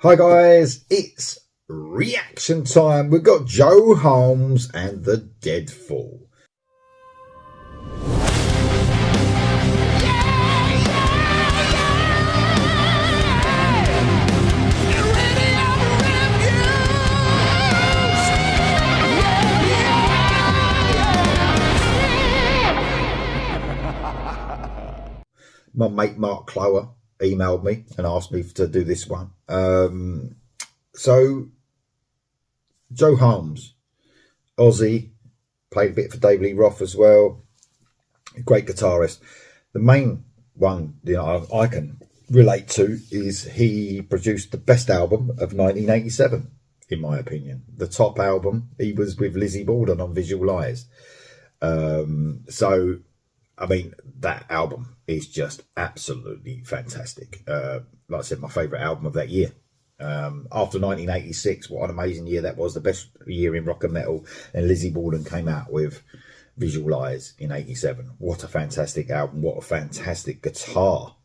Hi guys, it's reaction time. We've got Joe Holmes and the Deadfall. My mate Mark Clower emailed me and asked me to do this one. So Joe Holmes, Aussie, played a bit for David Lee Roth as well. Great guitarist. The main one I can relate to is he produced the best album of 1987, in my opinion. The top album. He was with Lizzie Borden on Visual Eyes. So I mean, that album is just absolutely fantastic. Like I said, my favourite album of that year. After 1986, what an amazing year that was. The best year in rock and metal. And Lizzie Borden came out with Visual Eyes in 87. What a fantastic album. What a fantastic guitar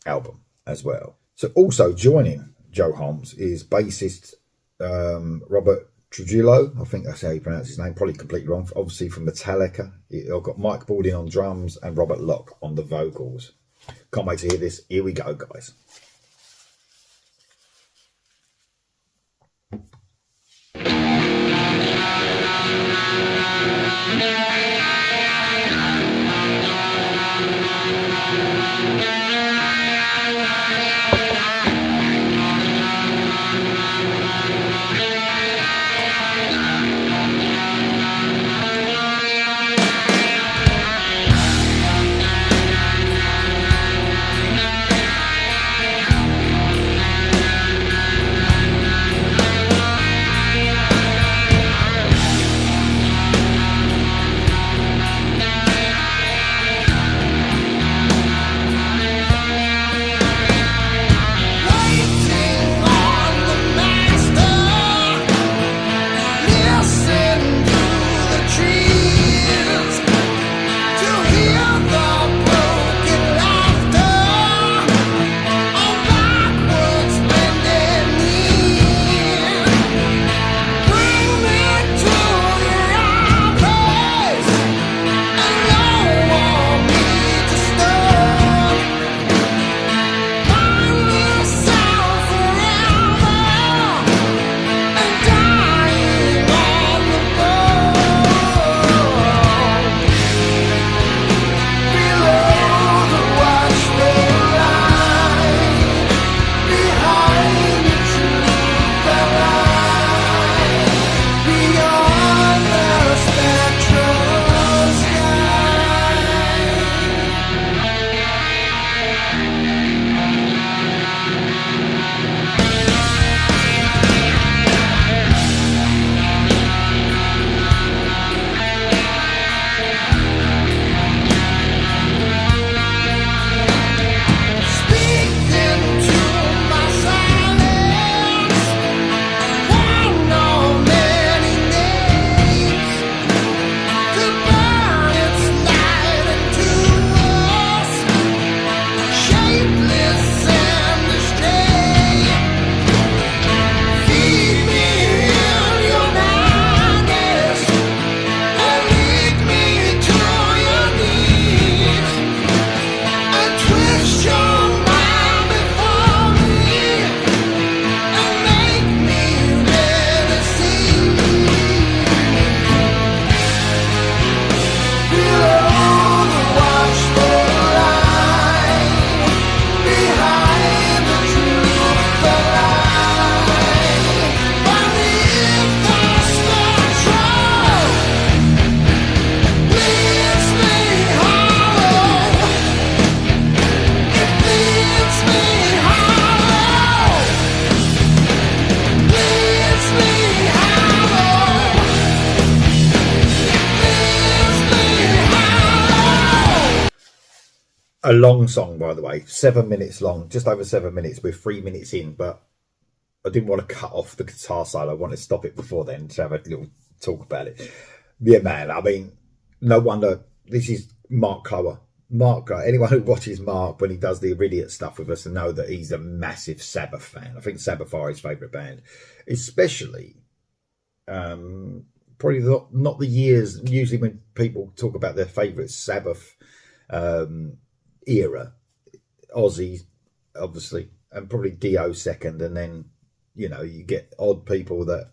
album as well. So also joining Joe Holmes is bassist Robert Trujillo, I think that's how you pronounce his name, probably completely wrong, obviously from Metallica. I've got Mike Baldwin on drums and Robert Locke on the vocals. Can't wait to hear this. Here we go, guys. A long song, by the way, 7 minutes long, just over 7 minutes. We're 3 minutes in, but I didn't want to cut off the guitar side. I wanted to stop it before then to have a little talk about it. Yeah, man, I mean, no wonder. This is Mark Clower, Mark, anyone who watches Mark when he does the Iridiot stuff with us, and know that he's a massive Sabbath fan. I think Sabbath are his favourite band, especially probably not the years. Usually, when people talk about their favourite Sabbath era, Ozzy, obviously, and probably Dio second, and then you get odd people that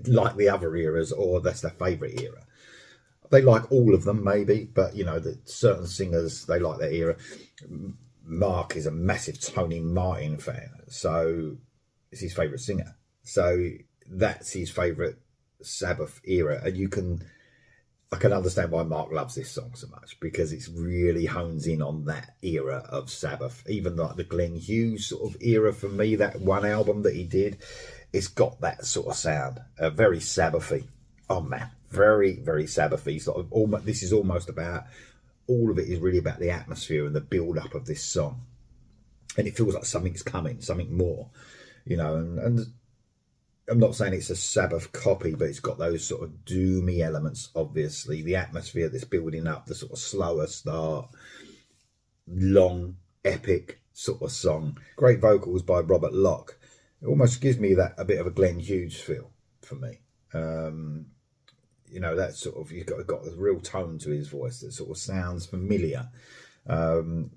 like the other eras, or that's their favourite era. They like all of them, maybe, but that certain singers, they like their era. Mark is a massive Tony Martin fan, so it's his favourite singer. So that's his favourite Sabbath era, and I can understand why Mark loves this song so much, because it's really hones in on that era of Sabbath. Even like the Glenn Hughes sort of era, for me, that one album that he did, it's got that sort of sound, very Sabbathy. Oh man, very, very Sabbathy. Sort of this is almost about, all of it is really about the atmosphere and the build up of this song, and it feels like something's coming, something more, and I'm not saying it's a Sabbath copy, but it's got those sort of doomy elements, obviously. The atmosphere that's building up, the sort of slower start, long, epic sort of song. Great vocals by Robert Locke. It almost gives me a bit of a Glenn Hughes feel for me. That sort of, you've got a real tone to his voice that sort of sounds familiar.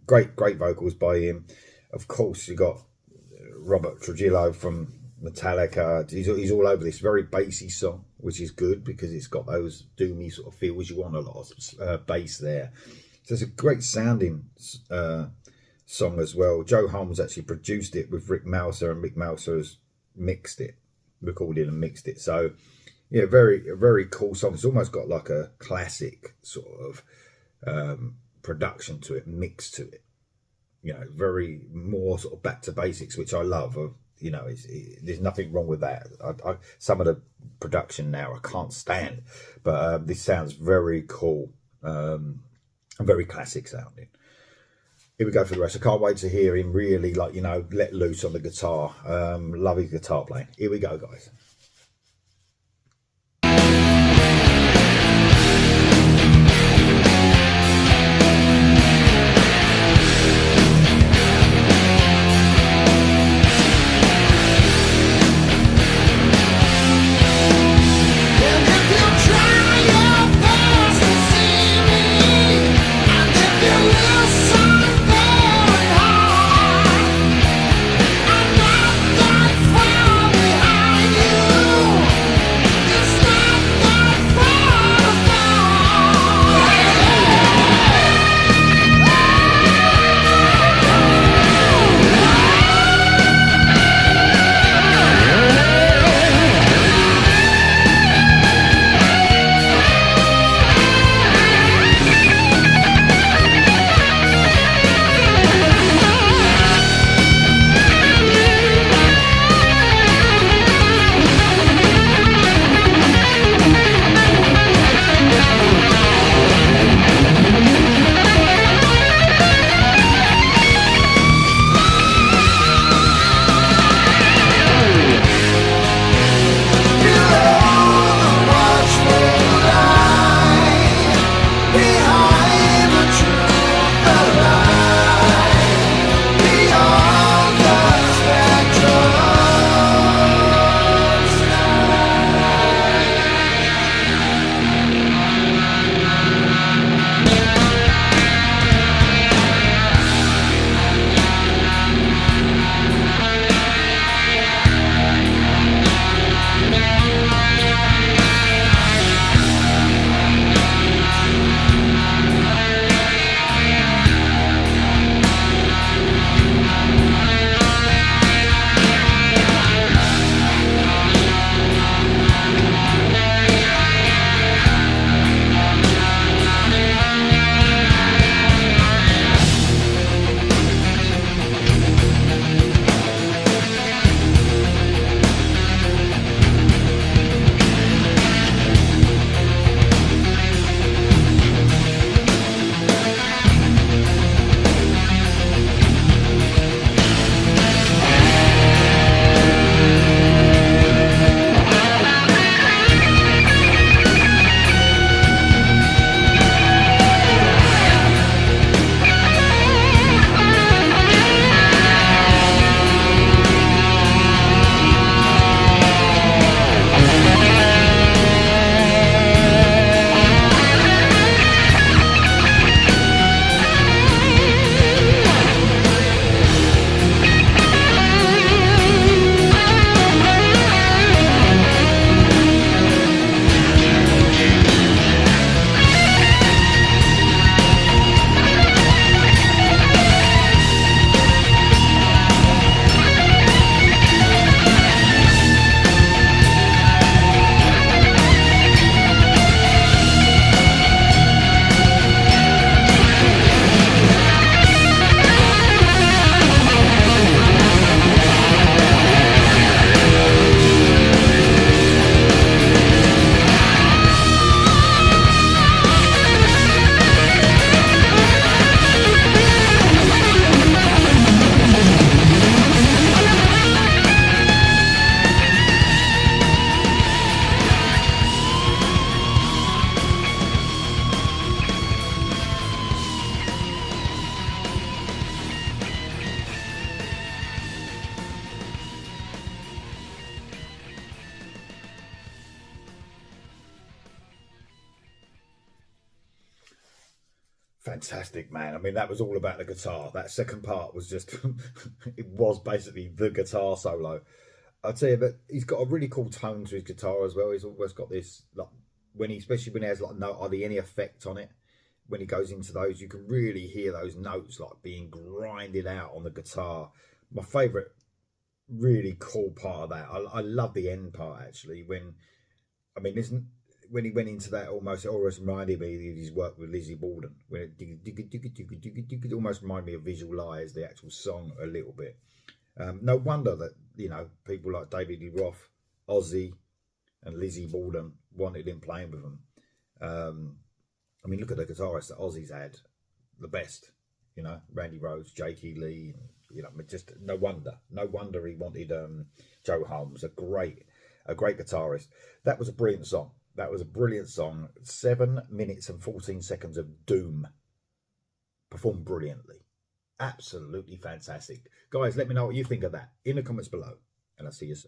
Great vocals by him. Of course, you got Robert Trujillo from Metallica. He's all over this very bassy song, which is good because it's got those doomy sort of feels. You want a lot of bass there, so it's a great sounding song as well. Joe Holmes actually produced it with Rick Mouser, and Rick Mouser has recorded and mixed it. So yeah, very cool song. It's almost got like a classic sort of production to it, mixed to it. Very more sort of back to basics, which I love. There's nothing wrong with that. Some of the production now I can't stand, but this sounds very cool and very classic sounding. Here we go for the rest. I can't wait to hear him really let loose on the guitar. Love his guitar playing. Here we go, guys. I'm not that far behind you. Fantastic, man. I mean, that was all about the guitar. That second part was just, it was basically the guitar solo. I'll tell you, but he's got a really cool tone to his guitar as well. He's always got this, like, when he, especially when he has like no hardly any effect on it, when he goes into those, you can really hear those notes like being grinded out on the guitar. My favourite, really cool part of that, I love the end part actually. When, I mean, isn't when he went into that, almost it almost reminded me of his work with Lizzie Borden. When it almost reminded me of Visualize, the actual song, a little bit. No wonder that, you know, people like David Lee Roth, Ozzy, and Lizzie Borden wanted him playing with them. I mean, look at the guitarists that Ozzy's had, the best, you know, Randy Rhoads, Jakey Lee, and, you know, just no wonder he wanted Joe Holmes, a great guitarist. That was a brilliant song. That was a brilliant song. 7 minutes and 14 seconds of doom, performed brilliantly. Absolutely fantastic. Guys, let me know what you think of that in the comments below, and I'll see you soon.